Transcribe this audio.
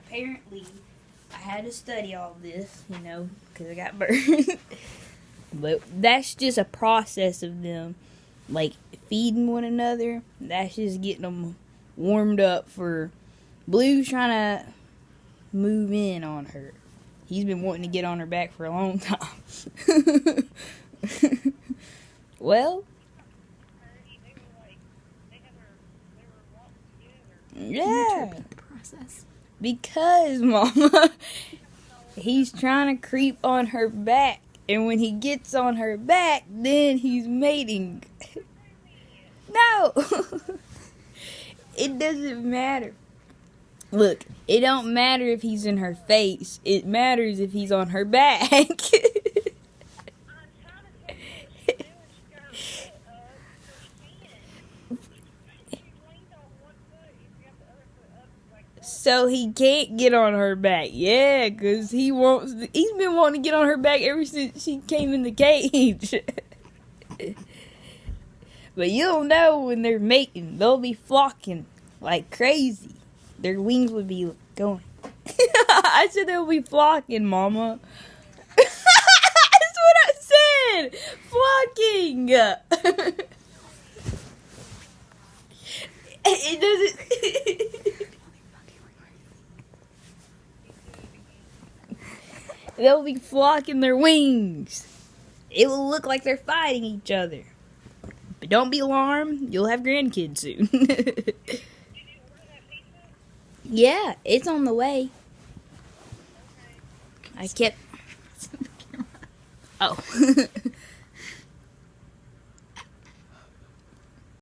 apparently I had to study all this, because I got burned. But that's just a process of them, like, feeding one another. That's just getting them warmed up for Blue's trying to move in on her. He's been wanting to get on her back for a long time. Well, yeah. Because, Mama, he's trying to creep on her back. And when he gets on her back, then he's mating. No! It doesn't matter. Look, it don't matter if he's in her face. It matters if he's on her back. So he can't get on her back. Yeah, because he's been wanting to get on her back ever since she came in the cage. But you'll know when they're mating. They'll be flocking like crazy. Their wings would be going. I said they'll be flocking, Mama. That's what I said. Flocking. It doesn't... They'll be flocking their wings. It will look like they're fighting each other. But don't be alarmed. You'll have grandkids soon. Yeah, it's on the way. I kept... Oh.